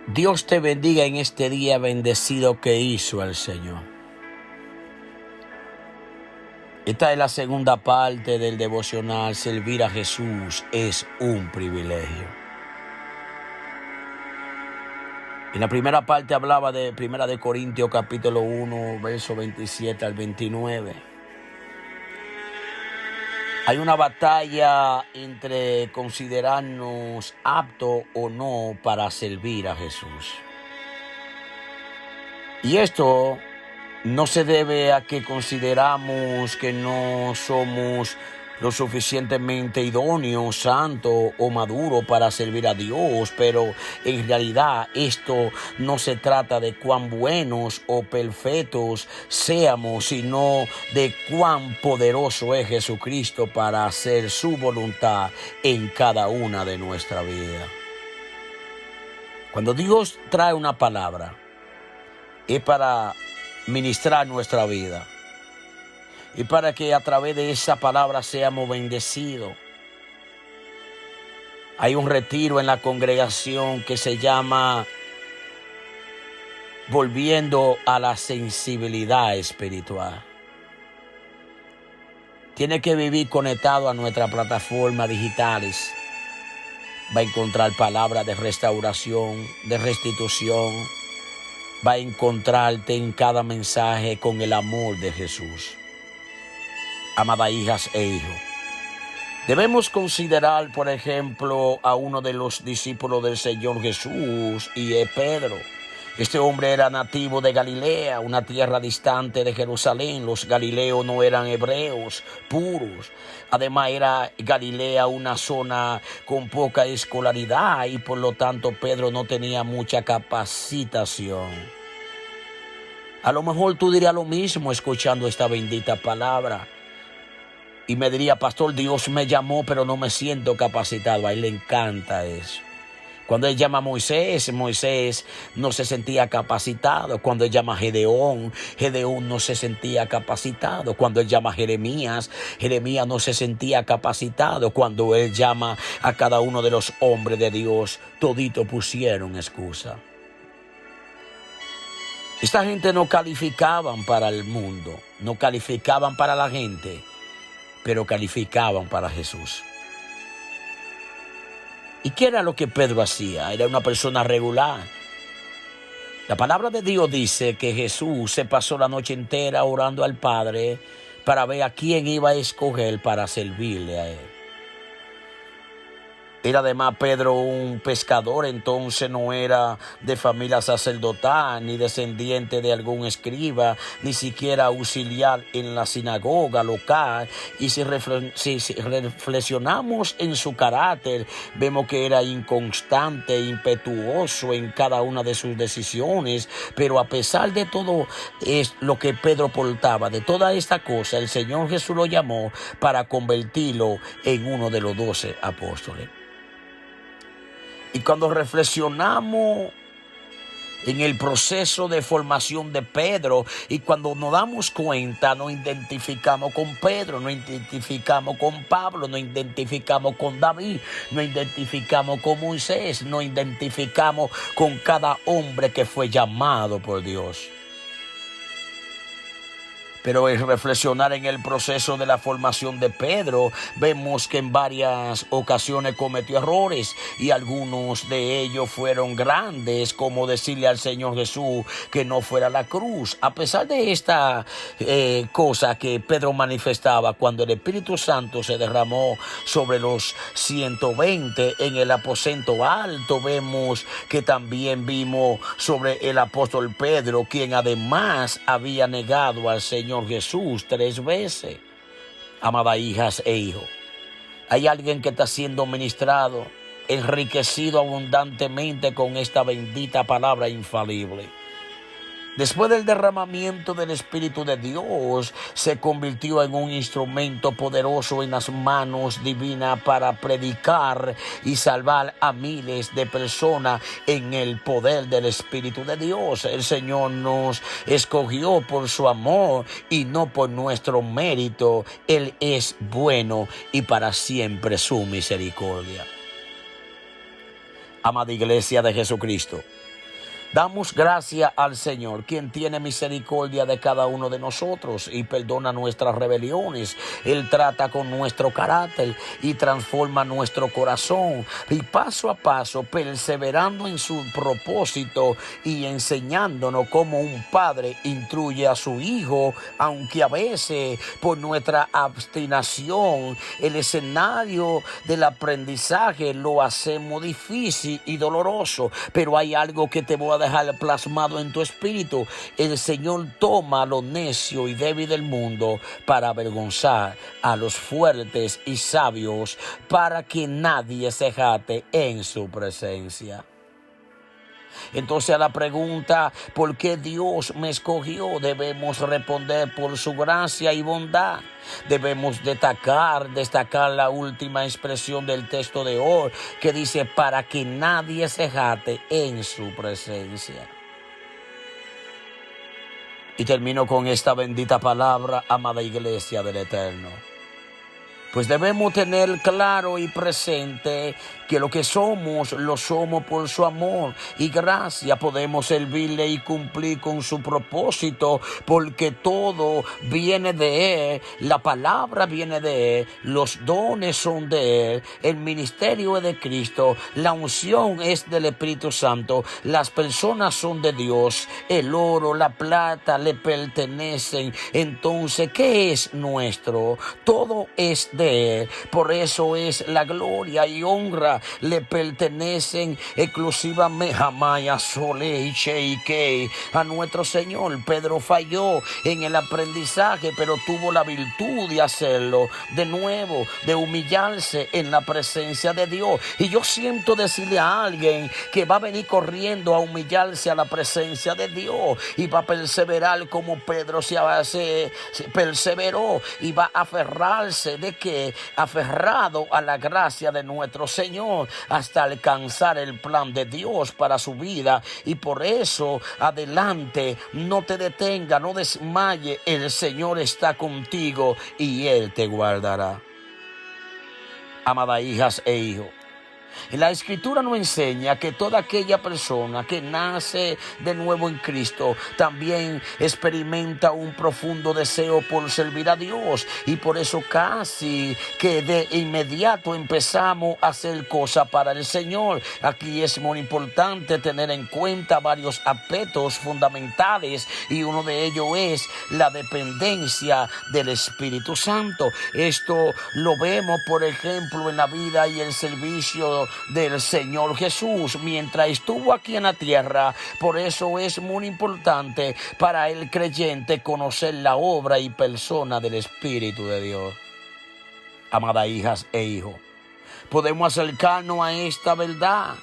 Dios te bendiga en este día bendecido que hizo el Señor. Esta es la segunda parte del devocional. Servir a Jesús es un privilegio. En la primera parte hablaba de 1 Corintios capítulo 1, verso 27 al 29. Hay una batalla entre considerarnos aptos o no para servir a Jesús. Y esto no se debe a que consideramos que no somos lo suficientemente idóneos, santos o maduros para servir a Dios, pero en realidad esto no se trata de cuán buenos o perfectos seamos, sino de cuán poderoso es Jesucristo para hacer su voluntad en cada una de nuestra vida. Cuando Dios trae una palabra, es para ministrar nuestra vida y para que a través de esa palabra seamos bendecidos. Hay un retiro en la congregación que se llama Volviendo a la Sensibilidad Espiritual. Tiene que vivir conectado a nuestras plataformas digitales. Va a encontrar palabras de restauración, de restitución. Va a encontrarte en cada mensaje con el amor de Jesús. Amadas hijas e hijos, debemos considerar, por ejemplo, a uno de los discípulos del Señor Jesús, y es Pedro. Este hombre era nativo de Galilea, una tierra distante de Jerusalén. Los galileos no eran hebreos puros. Además, era Galilea una zona con poca escolaridad y por lo tanto Pedro no tenía mucha capacitación. A lo mejor tú dirías lo mismo escuchando esta bendita palabra. Y me diría, pastor, Dios me llamó, pero no me siento capacitado. A él le encanta eso. Cuando él llama a Moisés, Moisés no se sentía capacitado. Cuando él llama a Gedeón, Gedeón no se sentía capacitado. Cuando él llama a Jeremías, Jeremías no se sentía capacitado. Cuando él llama a cada uno de los hombres de Dios, todito pusieron excusa. Esta gente no calificaban para el mundo, no calificaban para la gente, pero calificaban para Jesús. ¿Y qué era lo que Pedro hacía? Era una persona regular. La palabra de Dios dice que Jesús se pasó la noche entera orando al Padre para ver a quién iba a escoger para servirle a él. Era además Pedro un pescador, entonces no era de familia sacerdotal, ni descendiente de algún escriba, ni siquiera auxiliar en la sinagoga local. Y si reflexionamos en su carácter, vemos que era inconstante, impetuoso en cada una de sus decisiones. Pero a pesar de todo lo que Pedro portaba, de toda esta cosa, el Señor Jesús lo llamó para convertirlo en uno de los 12 apóstoles. Y cuando reflexionamos en el proceso de formación de Pedro, y cuando nos damos cuenta, nos identificamos con Pedro, nos identificamos con Pablo, nos identificamos con David, nos identificamos con Moisés, nos identificamos con cada hombre que fue llamado por Dios. Pero al reflexionar en el proceso de la formación de Pedro, vemos que en varias ocasiones cometió errores y algunos de ellos fueron grandes, como decirle al Señor Jesús que no fuera a la cruz. A pesar de esta cosa que Pedro manifestaba cuando el Espíritu Santo se derramó sobre los 120 en el aposento alto, vemos que también vimos sobre el apóstol Pedro, quien además había negado al Señor Jesús 3 veces. Amadas hijas e hijos, hay alguien que está siendo ministrado, enriquecido abundantemente con esta bendita palabra infalible. Después del derramamiento del Espíritu de Dios, se convirtió en un instrumento poderoso en las manos divinas para predicar y salvar a miles de personas en el poder del Espíritu de Dios. El Señor nos escogió por su amor y no por nuestro mérito. Él es bueno y para siempre su misericordia. Amada Iglesia de Jesucristo, Damos gracias al Señor, quien tiene misericordia de cada uno de nosotros y perdona nuestras rebeliones. Él trata con nuestro carácter y transforma nuestro corazón. Y paso a paso, perseverando en su propósito y enseñándonos cómo un padre instruye a su hijo, aunque a veces por nuestra obstinación el escenario del aprendizaje lo hacemos difícil y doloroso. Pero hay algo que te voy a dejar plasmado en tu espíritu. El Señor toma lo necio y débil del mundo para avergonzar a los fuertes y sabios, para que nadie se jacte en su presencia. Entonces, a la pregunta ¿por qué Dios me escogió?, debemos responder por su gracia y bondad. Debemos destacar la última expresión del texto de hoy, que dice para que nadie se jacte en su presencia. Y termino con esta bendita palabra, amada iglesia del Eterno. Pues debemos tener claro y presente que lo que somos, lo somos por su amor y gracia. Podemos servirle y cumplir con su propósito, porque todo viene de Él, la palabra viene de Él, los dones son de Él, el ministerio es de Cristo, la unción es del Espíritu Santo, las personas son de Dios, el oro, la plata le pertenecen. Entonces, ¿qué es nuestro? Todo es de Él. Por eso es la gloria y honra le pertenecen exclusivamente a nuestro Señor. Pedro falló en el aprendizaje, pero tuvo la virtud de hacerlo de nuevo, de humillarse en la presencia de Dios. Y yo siento decirle a alguien que va a venir corriendo a humillarse a la presencia de Dios y va a perseverar como Pedro se perseveró, y va a aferrarse de que aferrado a la gracia de nuestro Señor hasta alcanzar el plan de Dios para su vida. Y por eso adelante, no te detenga, no desmaye. El Señor está contigo y Él te guardará. Amadas hijas e hijos, la Escritura nos enseña que toda aquella persona que nace de nuevo en Cristo también experimenta un profundo deseo por servir a Dios, y por eso casi que de inmediato empezamos a hacer cosas para el Señor. Aquí es muy importante tener en cuenta varios aspectos fundamentales, y uno de ellos es la dependencia del Espíritu Santo. Esto lo vemos, por ejemplo, en la vida y el servicio del Señor Jesús mientras estuvo aquí en la tierra. Por eso es muy importante para el creyente conocer la obra y persona del Espíritu de Dios. Amadas hijas e hijos, podemos acercarnos a esta verdad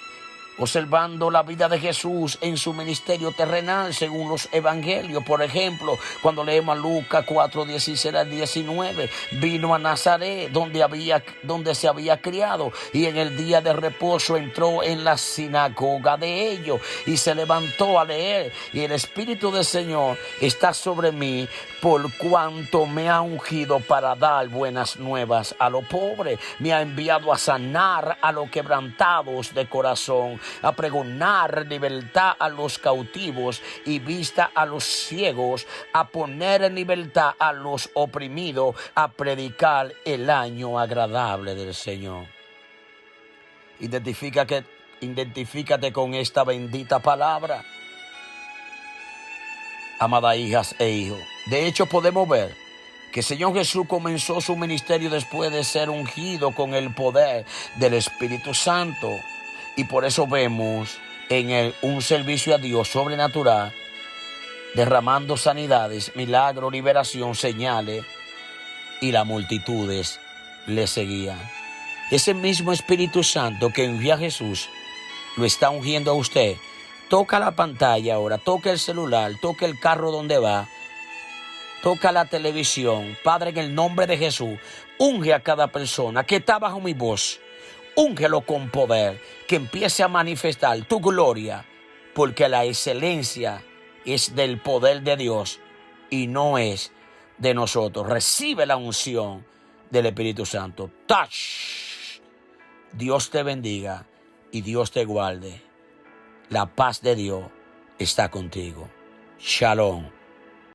observando la vida de Jesús en su ministerio terrenal según los evangelios. Por ejemplo, cuando leemos a Lucas 4:16-19, vino a Nazaret donde se había criado, y en el día de reposo entró en la sinagoga de ellos y se levantó a leer. Y el Espíritu del Señor está sobre mí, por cuanto me ha ungido para dar buenas nuevas a los pobres. Me ha enviado a sanar a los quebrantados de corazón, a pregonar libertad a los cautivos y vista a los ciegos, a poner en libertad a los oprimidos, a predicar el año agradable del Señor. Identifícate con esta bendita palabra, amadas hijas e hijos. De hecho, podemos ver que el Señor Jesús comenzó su ministerio después de ser ungido con el poder del Espíritu Santo. Y por eso vemos en él un servicio a Dios sobrenatural, derramando sanidades, milagros, liberación, señales, y las multitudes le seguían. Ese mismo Espíritu Santo que ungió a Jesús lo está ungiendo a usted. Toca la pantalla ahora, toca el celular, toca el carro donde va, toca la televisión. Padre, en el nombre de Jesús, unge a cada persona que está bajo mi voz. Úngelo con poder, que empiece a manifestar tu gloria, porque la excelencia es del poder de Dios y no es de nosotros. Recibe la unción del Espíritu Santo. Touch. Dios te bendiga y Dios te guarde. La paz de Dios está contigo. Shalom.